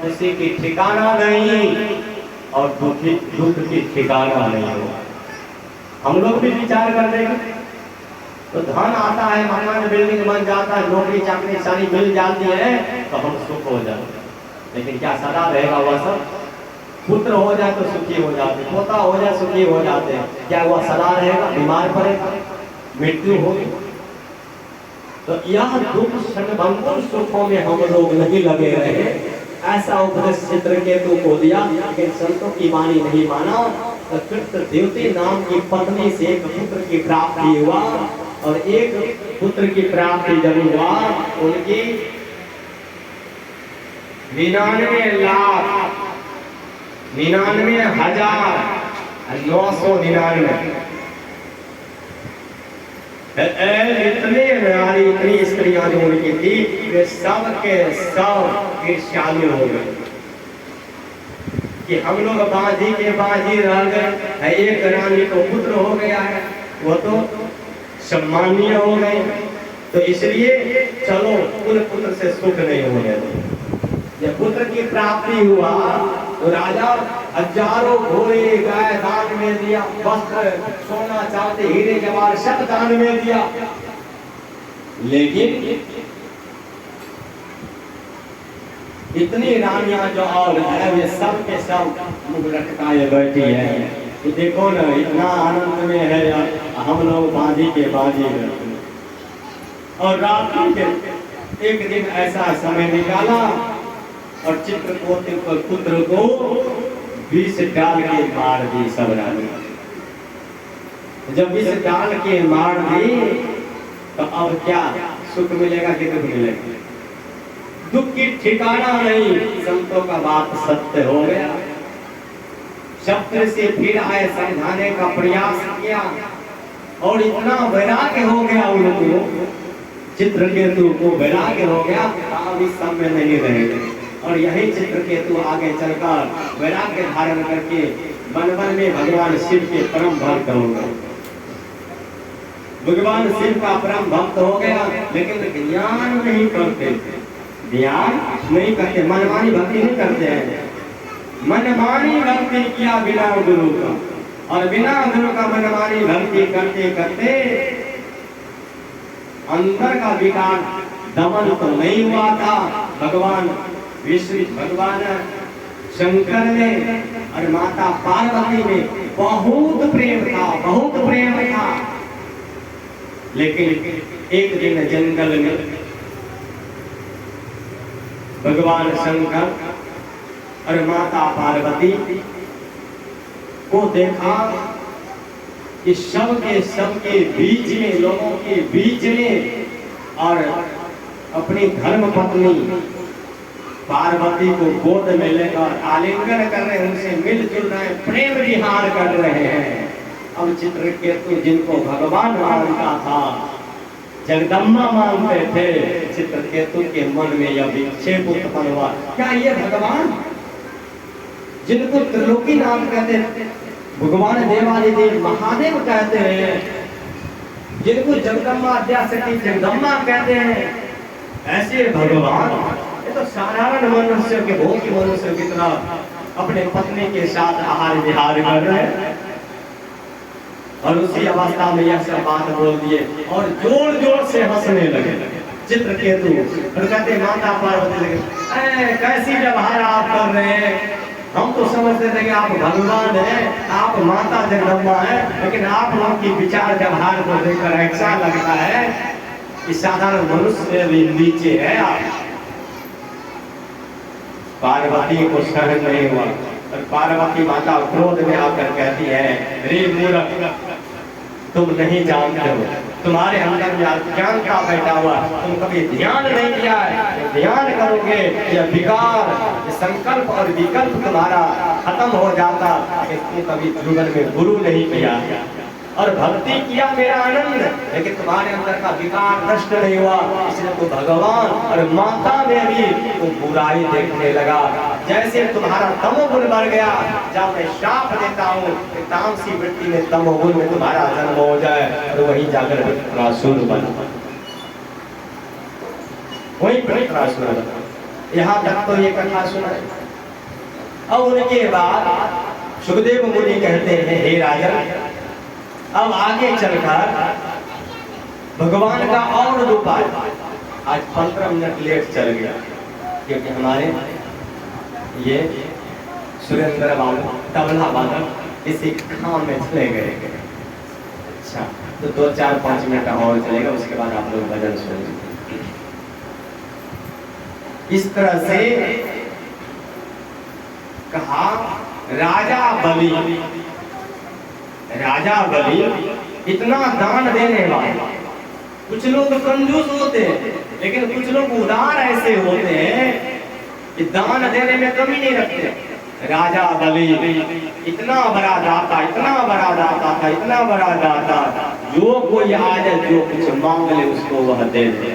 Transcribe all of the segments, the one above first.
खुशी की ठिकाना नहीं और दुख की ठिकाना नहीं हो। हम लोग भी विचार कर देंगे तो धन आता है, मकान बिल्डिंग बन जाता है, नौकरी चाकरी सारी मिल जाती है तो हम सुख हो जाते हैं। लेकिन क्या सदा रहेगा वह सब? पुत्र हो जाए तो सुखी हो जाते, पोता हो जाए सुखी हो जाते हैं, क्या वह सदा रहेगा? बीमार पड़ेगा, मृत्यु होगी। तो यह दुख क्षणभंगुर सुखों में हम लोग नहीं लगे रहे, ऐसा उपदेश चित्रकेतु को दिया। लेकिन संतों की वाणी नहीं माना तो कृत देवती नाम की पत्नी से एक पुत्र की प्राप्ति हुआ और एक पुत्र की प्राप्ति जब हुआ उनकी 99,999 इतने नारी इतनी स्त्रियां जो उनकी थी वे सब के सब ईर्ष्यालु हो गए कि हम लोग बाजी के बाजी रह गए। एक रानी को पुत्र हो गया है, वो तो सम्मानीय हो गए, तो इसलिए चलो उन पुत्र से सुख नहीं होने दो। जब पुत्र की प्राप्ति हुआ तो राजा हजारों घोड़े गाय दान में दिया, वस्त्र सोना चांदी हीरे जवाहर सब दान में दिया। लेकिन इतनी रानियां जो और है वे सब के सब मुंह लटकाए बैठी है कि देखो ना इतना आनंद में है हम लोग बाजी के बाजी रहते। और रात के एक दिन ऐसा समय निकाला और चित्रकूट पुत्र को 20 डाल के मार दी सब रानियां। जब 20 डाल के मार दी तो अब क्या सुख मिलेगा कि दुख मिलेगा? दुख की ठिकाना नहीं। संतों का बात सत्य हो गया। शब्द से फिर आए, समझाने का प्रयास किया और इतना वैराग्य हो गया उनको, चित्रकेतु को वैराग्य हो गया, अब इस सब में नहीं रहेंगे। और यही चित्रकेतु आगे चलकर वैराग्य धारण करके वन वन में भगवान शिव के परम भक्त हो गए। भगवान शिव का परम भक्त हो गया, लेकिन ज्ञान नहीं करते, ध्यान नहीं करते, मनमानी भक्ति नहीं करते हैं। मनमानी भक्ति किया बिना गुरु का, और बिना गुरु का मनमानी भक्ति करते करते अंदर का विकार दमन तो नहीं हुआ था। भगवान विष्णु, भगवान शंकर में और माता पार्वती में बहुत प्रेम था, बहुत प्रेम था। लेकिन एक दिन जंगल में भगवान शंकर और माता पार्वती को देखा कि सबके बीच में, लोगों के बीच में, और अपनी धर्म पत्नी पार्वती को गोद में लेकर आलिंगन कर रहे, उनसे मिलजुल रहे, प्रेम विहार कर रहे हैं। अब चित्रकेतु जिनको भगवान मानता था, जगदम्बा मानते थे, चित्रकेतु के मन में यह विक्षेप उत्पन्न हुआ, क्या ये भगवान जिनको त्रिलोकीनाथ कहते हैं, भगवान देवादिदेव महादेव कहते हैं, जिनको जगदम्बा अद्याशक्ति जगदम्बा कहते हैं, ऐसे भगवान ये तो साधारण मनुष्य के, भोगी मनुष्य की तरह अपने पत्नी के साथ आहार विहार कर रहे हैं। और उसी अवस्था में यह सब बात बोल दिए और जोर जोर से हंसने लगे चित्रकेतु, और कहते माता पार्वती लगे, कैसी व्यवहार आप कर रहे हैं? हम तो समझते थे कि आप भगवान हैं, आप माता जगदम्बा हैं, लेकिन आप लोग की विचार व्यवहार को देखकर ऐसा लगता है कि साधारण मनुष्य भी नीचे है आप। पार्वती को सहन नहीं हुआ और पार्वती माता क्रोध में आकर कहती है, रे मूर्ख, तुम नहीं जानते हो, तुम्हारे अंदर में अज्ञानता बैठा हुआ, तुम कभी ध्यान नहीं किया है। ध्यान करोगे यह विकार, यह संकल्प और विकल्प तुम्हारा खत्म हो जाता। तुम कभी जीवन में गुरु नहीं किया और भक्ति किया मेरा आनंद, लेकिन तुम्हारे अंदर का विकार नष्ट नहीं हुआ, इसलिए तो भगवान और माता में भी तुम बुराई देखने लगा। जैसे तुम्हारा तमोगुण बढ़ गया, जब मैं श्राप देता हूँ तामसी वृत्ति में, तमोगुण में तुम्हारा जन्म हो जाए और वहीं जाकर वृत्रासुर बना, वहीं वृत्रासुर बना। यहाँ तक तो ये कथा सुनाई। अब उनके बाद सुखदेव मुनि कहते हैं, हे राजन, अब आगे चलकर भगवान का और रूप आया। आज 15 मिनट लेट चल गया क्योंकि हमारे ये सुरेंद्र बाबू तबला वादक इसी काम में चले गए। अच्छा, तो 2-4-5 मिनट और चलेगा, उसके बाद आप लोग भजन सुनेंगे। इस तरह से कहा राजा बलि इतना दान देने वाला। कुछ लोग कंजूस होते हैं, लेकिन कुछ लोग उदार ऐसे होते हैं कि दान देने में कमी नहीं रखते। राजा बलि इतना बड़ा दाता, इतना बड़ा दाता था, इतना बड़ा दाता, जो कोई आ जाए, जो कुछ मांग ले उसको वह दे दे।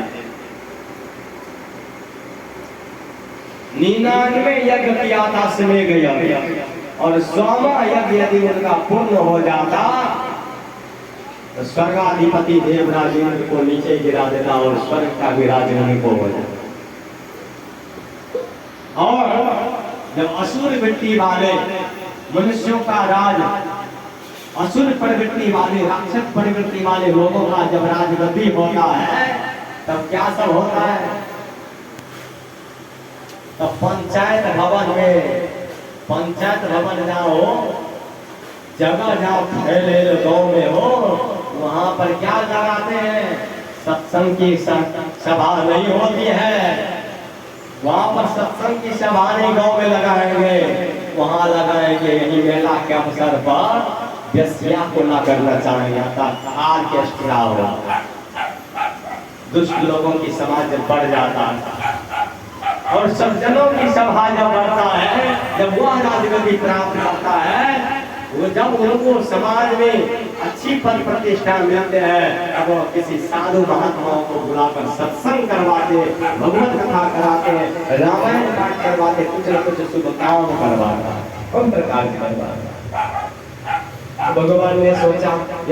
99 यज्ञ किया था समय गया, और 100वां यज्ञ यदि उनका पूर्ण हो जाता तो स्वर्गाधिपति देवराज इंद्र को नीचे गिरा देता और स्वर्ग का भी राज उनको हो जाता। और जब असुर वृत्ति वाले मनुष्यों का राज, असुर प्रवृत्ति वाले, राक्षस प्रवृत्ति वाले लोगों का जब राजगद्दी होता है, तब क्या सब होता है? तो पंचायत भवन जाओ, जगह जहाँ फैले गांव में हो, वहां पर क्या लगाते हैं? सत्संग की सभा नहीं होती है, वहां पर सत्संग की सभा नहीं गांव में लगाएंगे, वहां लगाएंगे यही मेला के अवसर पर व्यस्या को ना करना चाहिए था, आर्केस्ट्रा हो। दुष्ट लोगों की समाज जब बढ़ जाता है और सज्जनों की सभा जब बढ़ता है, जब वह राजगद्दी प्राप्त करता है, वो जब उनको समाज में अच्छी पद प्रतिष्ठा मिलते हैं, अब वो किसी साधु महात्माओं को बुलाकर सत्संग करवाते, भगवत कथा कराते, रामायण पाठ करवाते, कुछ न कुछ शुभ काम करवाता, उन प्रकार से करवाता। भगवान ने सोचा